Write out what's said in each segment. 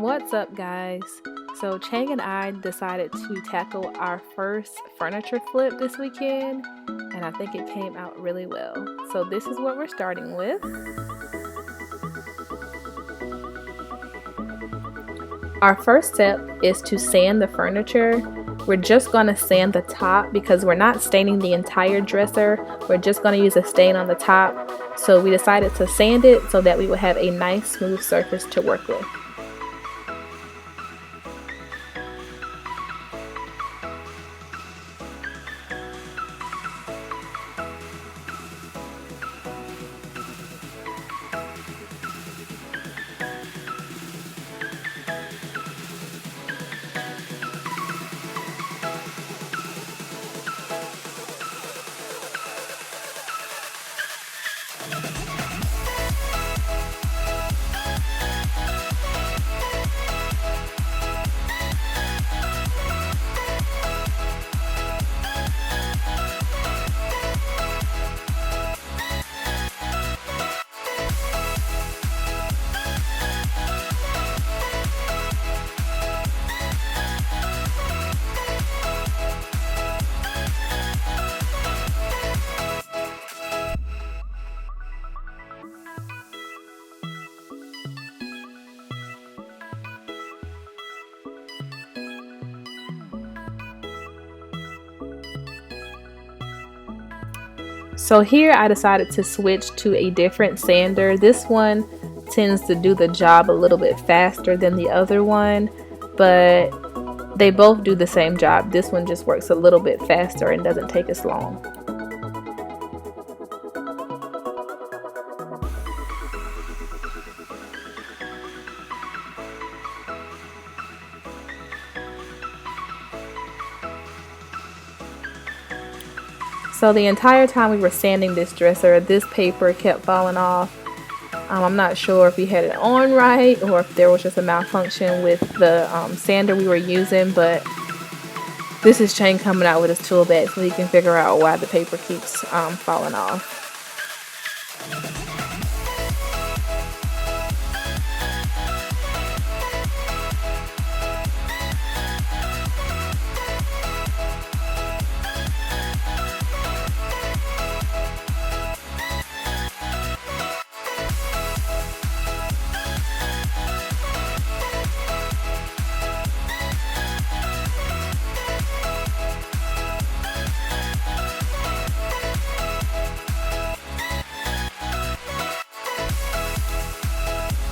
What's up, guys? So Chang and I decided to tackle our first furniture flip this weekend, and I think it came out really well. So this is what we're starting with. Our first step is to sand the furniture. We're just going to sand the top because we're not staining the entire dresser. We're just going to use a stain on the top. So we decided to sand it so that we would have a nice smooth surface to work with. So here I decided to switch to a different sander. This one tends to do the job a little bit faster than the other one, but they both do the same job. This one just works a little bit faster and doesn't take as long. So the entire time we were sanding this dresser, this paper kept falling off. I'm not sure if we had it on right or if there was just a malfunction with the sander we were using, but this is Chang coming out with his tool bag so he can figure out why the paper keeps falling off.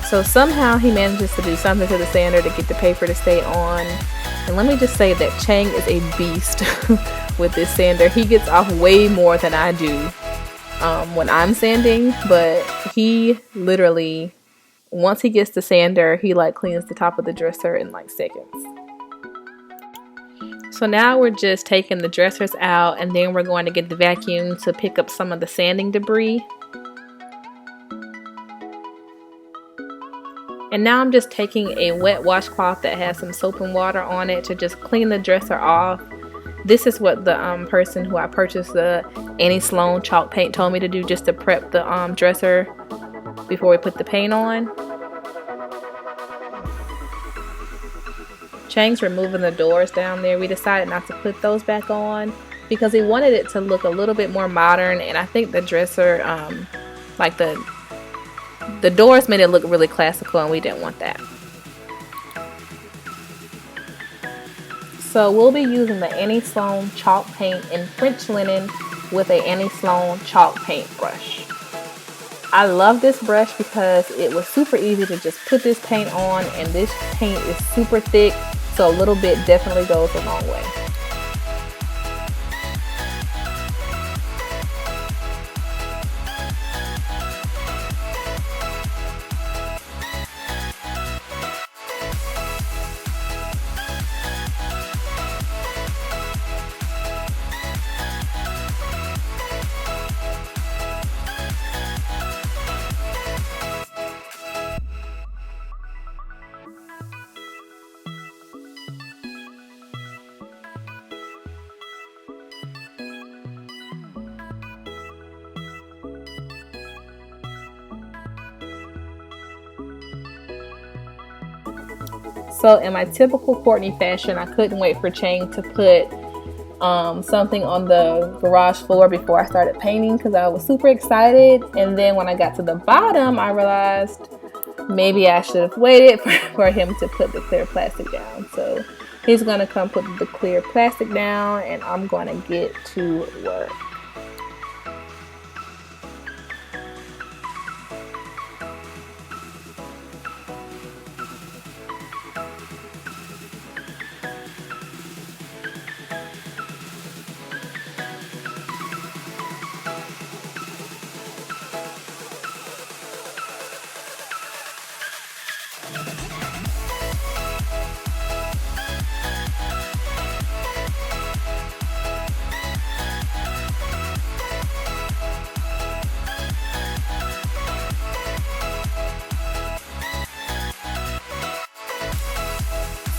So somehow he manages to do something to the sander to get the paper to stay on. And let me just say that Chang is a beast with this sander. He gets off way more than I do when I'm sanding, but he literally, once he gets the sander, he like cleans the top of the dresser in like seconds. So now we're just taking the dressers out, and then we're going to get the vacuum to pick up some of the sanding debris. And now I'm just taking a wet washcloth that has some soap and water on it to just clean the dresser off. This is what the person who I purchased the Annie Sloan chalk paint told me to do, just to prep the dresser before we put the paint on. Chang's removing the doors down there. We decided not to put those back on because we wanted it to look a little bit more modern, and I think the dresser, like the doors made it look really classical, and we didn't want that. So we'll be using the Annie Sloan chalk paint in French linen with a Annie Sloan chalk paint brush. I love this brush because it was super easy to just put this paint on, and this paint is super thick, so a little bit definitely goes a long way. So in my typical Courtney fashion, I couldn't wait for Chang to put something on the garage floor before I started painting because I was super excited. And then when I got to the bottom, I realized maybe I should have waited for him to put the clear plastic down. So he's gonna come put the clear plastic down and I'm gonna get to work.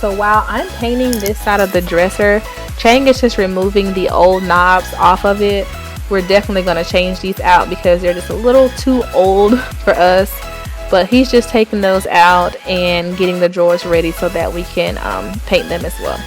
So while I'm painting this side of the dresser, Chang is just removing the old knobs off of it. We're definitely going to change these out because they're just a little too old for us. But he's just taking those out and getting the drawers ready so that we can paint them as well.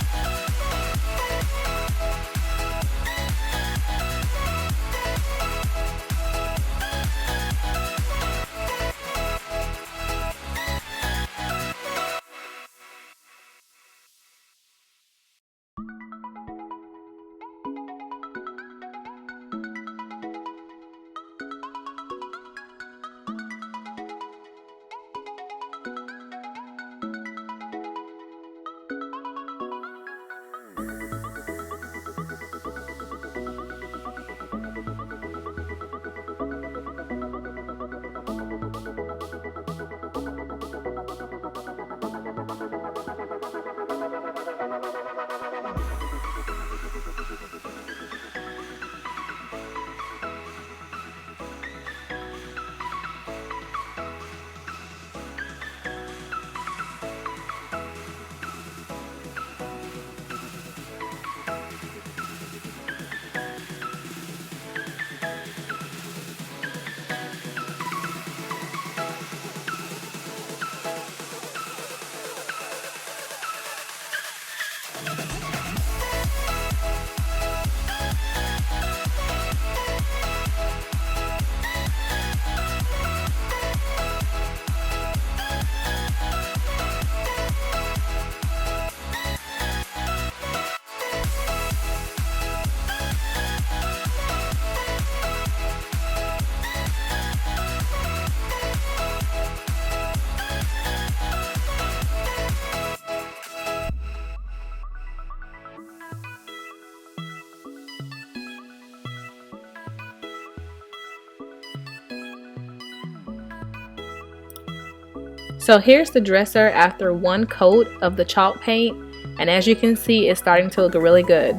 So here's the dresser after one coat of the chalk paint, and as you can see, it's starting to look really good.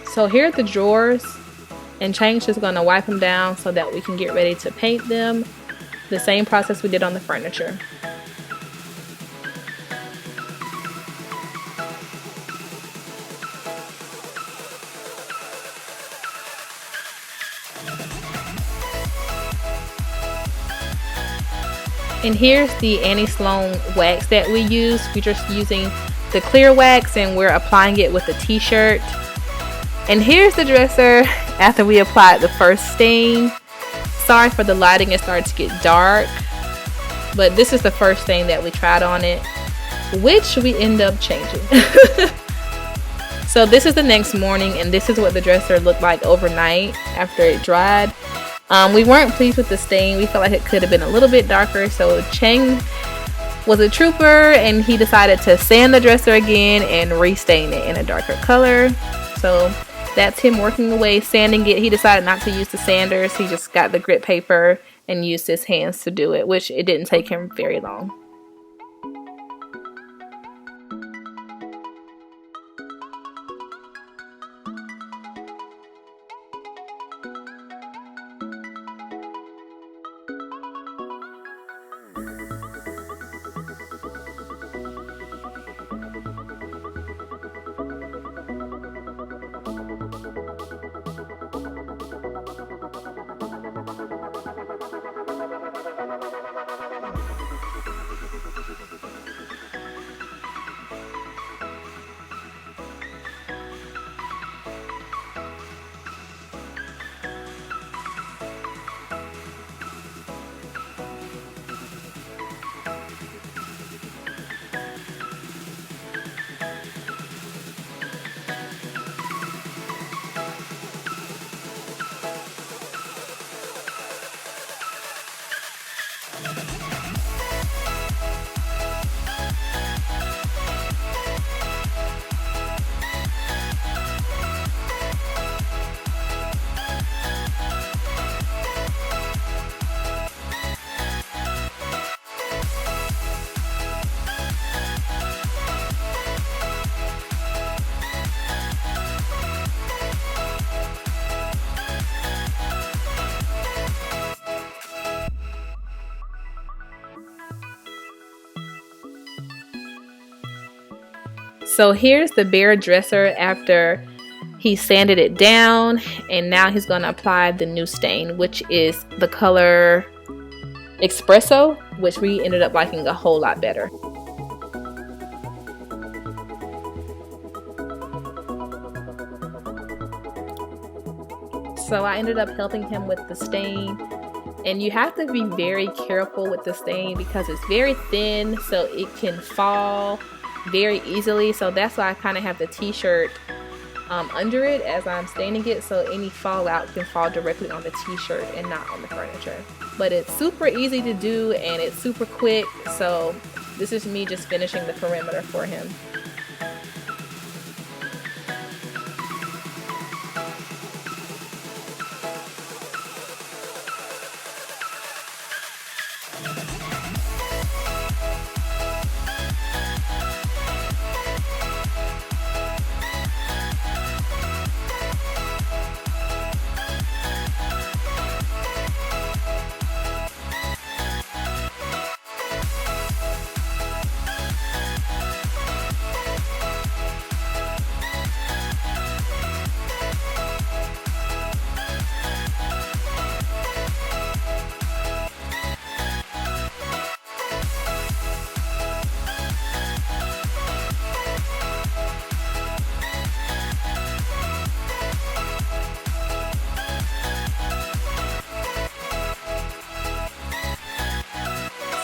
So here are the drawers, and Chang's just going to wipe them down so that we can get ready to paint them. The same process we did on the furniture. And here's the Annie Sloan wax that we use. We're just using the clear wax and we're applying it with a t-shirt. And here's the dresser after we applied the first stain. Sorry for the lighting, it started to get dark. But this is the first stain that we tried on it, which we end up changing. So this is the next morning, and this is what the dresser looked like overnight after it dried. We weren't pleased with the stain. We felt like it could have been a little bit darker. So Chang was a trooper, and he decided to sand the dresser again and restain it in a darker color. So that's him working away, sanding it. He decided not to use the sanders. He just got the grit paper and used his hands to do it, which it didn't take him very long. So here's the bare dresser after he sanded it down, and now he's going to apply the new stain, which is the color Espresso, which we ended up liking a whole lot better. So I ended up helping him with the stain, and you have to be very careful with the stain because it's very thin, so it can fall very easily. So that's why I kind of have the t-shirt under it as I'm staining it, so any fallout can fall directly on the t-shirt and not on the furniture. But it's super easy to do and it's super quick, so this is me just finishing the perimeter for him.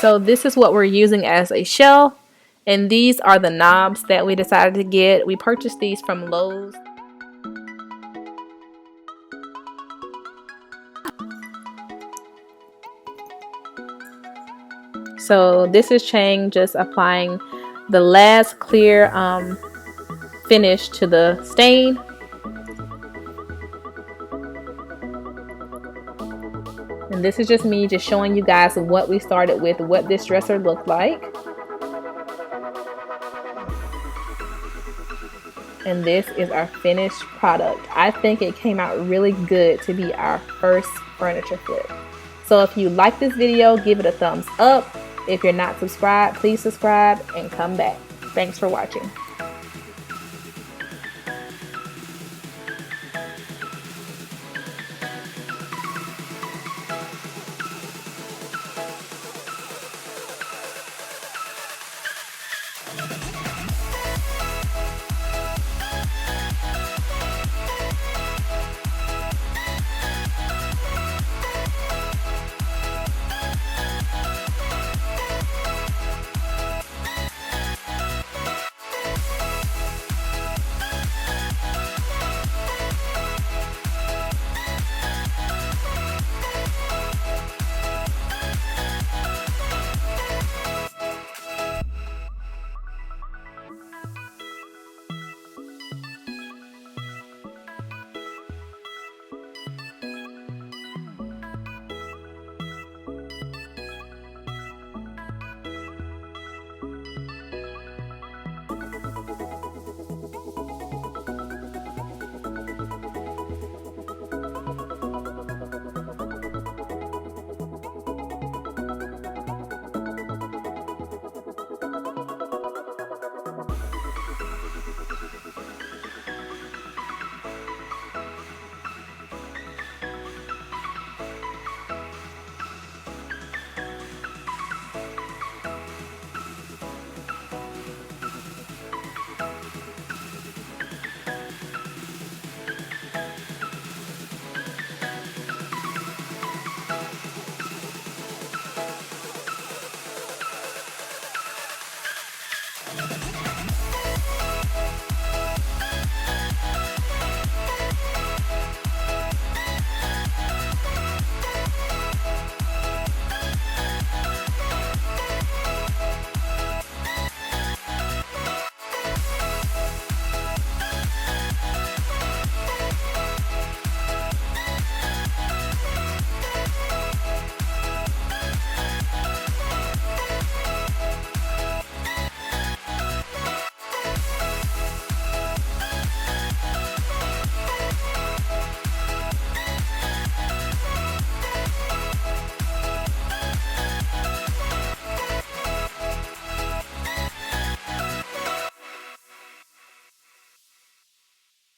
So this is what we're using as a shelf, and these are the knobs that we decided to get. We purchased these from Lowe's. So this is Chang just applying the last clear finish to the stain. And this is just me just showing you guys what we started with, what this dresser looked like. And this is our finished product. I think it came out really good to be our first furniture flip. So if you like this video, give it a thumbs up. If you're not subscribed, please subscribe and come back. Thanks for watching.